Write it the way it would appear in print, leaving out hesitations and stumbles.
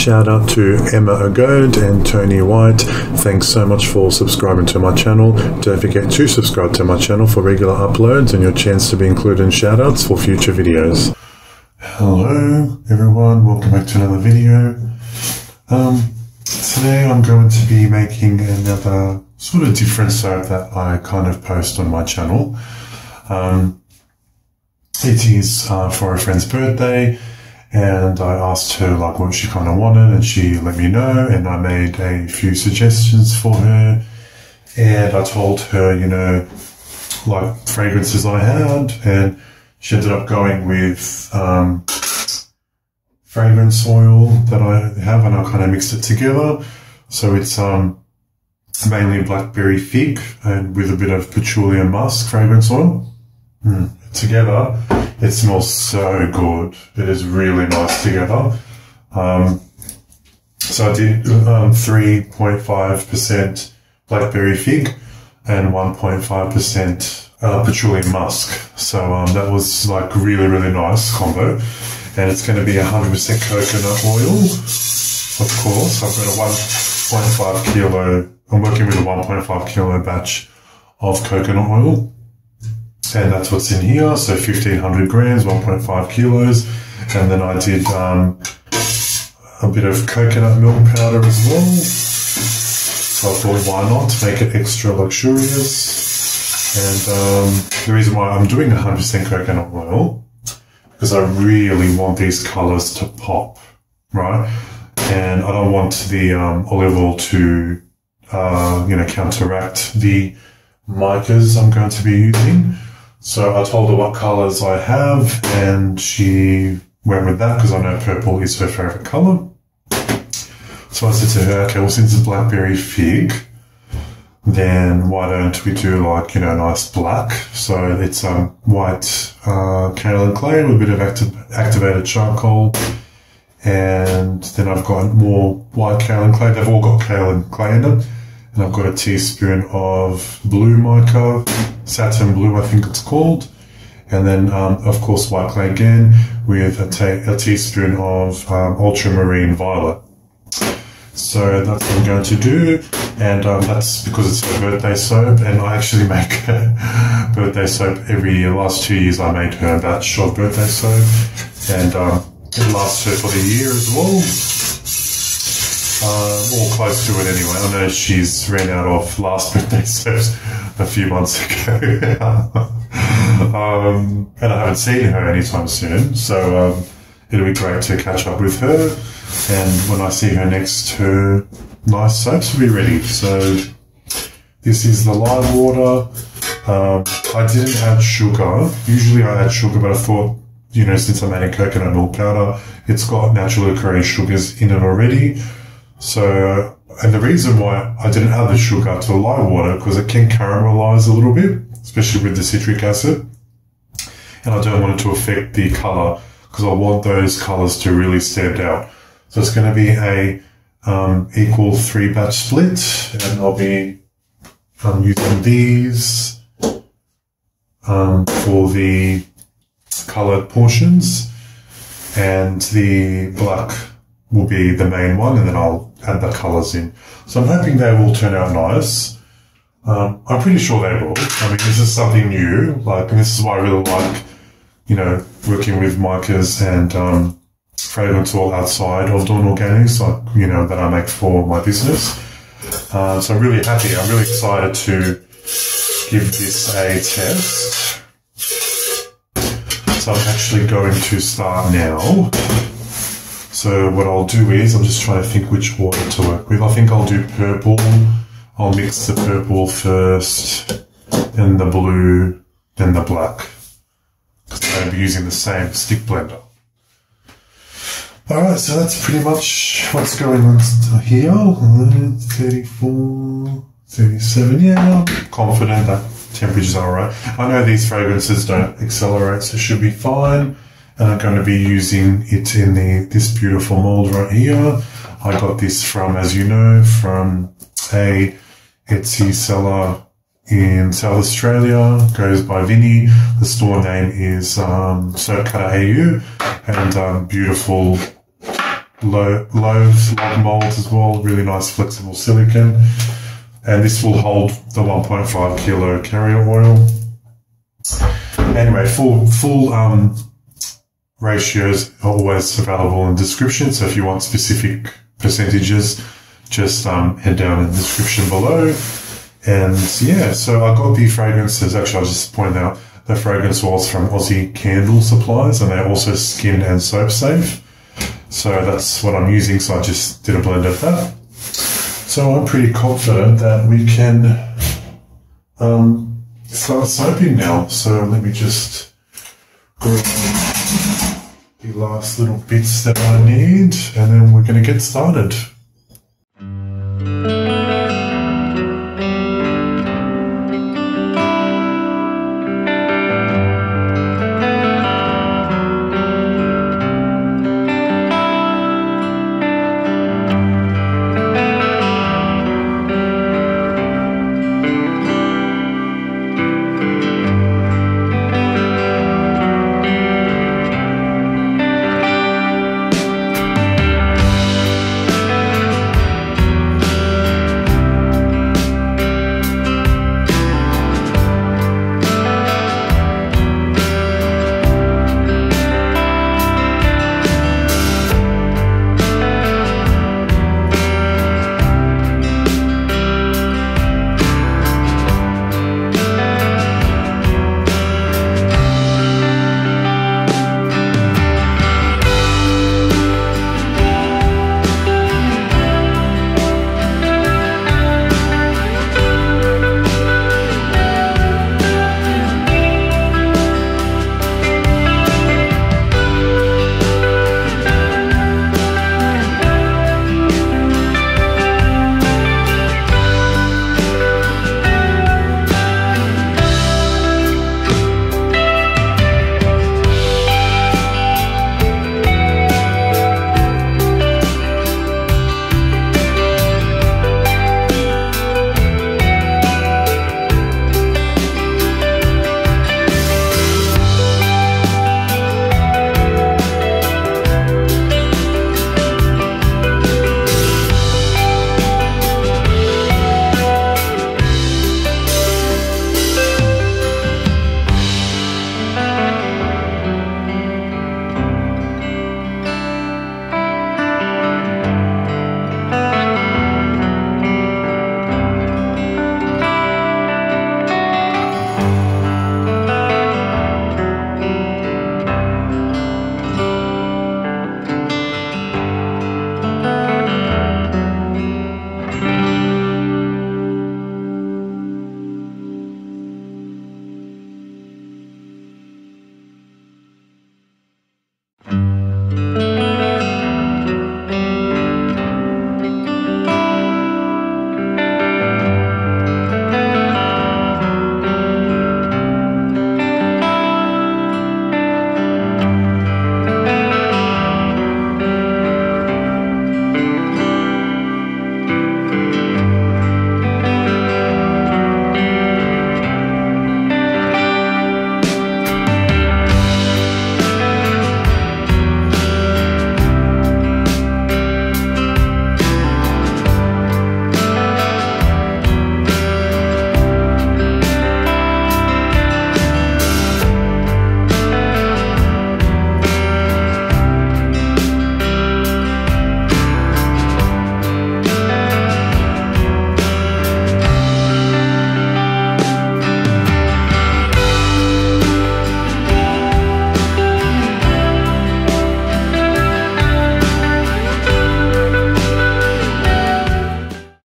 Shout out to Emma Agode and Tony White. Thanks so much for subscribing to my channel. Don't forget to subscribe to my channel for regular uploads and your chance to be included in shout outs for future videos. Hello everyone, welcome back to another video. Today I'm going to be making another sort of different soap that I kind of post on my channel. It is for a friend's birthday, and I asked her like what she kind of wanted, and she let me know, and I made a few suggestions for her, and I told her, you know, like fragrances I had, and she ended up going with fragrance oil that I have, and I kind of mixed it together. So it's mainly blackberry fig and with a bit of patchouli and musk fragrance oil. Together, it smells so good. It is really nice together. So I did 3.5% blackberry fig and 1.5% patchouli and musk. So that was like really nice combo. And it's going to be 100% coconut oil. Of course, I've got a 1.5 kilo. I'm working with a 1.5 kilo batch of coconut oil. And that's what's in here. So 1,500 grams, 1.5 kilos. And then I did a bit of coconut milk powder as well. So I thought, why not make it extra luxurious? And the reason why I'm doing 100% coconut oil, because I really want these colors to pop, right? And I don't want the olive oil to, counteract the micas I'm going to be using. So I told her what colors I have, and she went with that because I know purple is her favorite color. So I said to her, okay, well, since it's blackberry fig, then why don't we do like, nice black? So it's white kaolin clay with a bit of activated charcoal. And then I've got more white kaolin clay. They've all got kaolin clay in it. And I've got a teaspoon of blue mica, satin blue I think it's called. And then, of course, white clay again with a teaspoon of ultramarine violet. So that's what I'm going to do. And that's because it's her birthday soap. And I actually make birthday soap every year. Last 2 years I made her a batch of birthday soap. And it lasts her for the year as well. Or close to it anyway. I know she's ran out of last birthday soaps a few months ago. And I haven't seen her anytime soon. So it'll be great to catch up with her. And when I see her next, her nice soaps will be ready. So this is the lime water. I didn't add sugar. Usually I add sugar, but I thought, since I'm adding coconut milk powder, it's got naturally occurring sugars in it already. So, and the reason why I didn't add the sugar to the lime water, because it can caramelize a little bit, especially with the citric acid. And I don't want it to affect the color, because I want those colors to really stand out. So it's going to be a equal 3-batch split, and I'll be using these for the colored portions, and the black will be the main one, and then I'll add the colors in. So I'm hoping they will turn out nice. I'm pretty sure they will. I mean, this is something new, and this is why I really like, working with micas and fragrance oil outside of Dawn Organics, that I make for my business. So I'm really happy. I'm really excited to give this a test. So I'm actually going to start now. So what I'll do is, I'm just trying to think which water to work with. I think I'll do purple. I'll mix the purple first, then the blue, then the black. Because I'm going to be using the same stick blender. Alright, so that's pretty much what's going on here. 34, 37, yeah, I'm confident that temperatures are alright. I know these fragrances don't accelerate, so it should be fine. And I'm going to be using it in this beautiful mold right here. I got this from, as you know, from a Etsy seller in South Australia. Goes by Vinny. The store name is Soap Cutter AU, and beautiful log molds as well. Really nice flexible silicone. And this will hold the 1.5 kilo carrier oil. Anyway, full ratios are always available in the description. So if you want specific percentages, just head down in the description below. And yeah, so I got the fragrances. Actually, I'll just point out the fragrance oils from Aussie Candle Supplies, and they're also skin and soap safe. So that's what I'm using. So I just did a blend of that. So I'm pretty confident that we can start soaping now. So let me just grab the last little bits that I need, and then we're going to get started.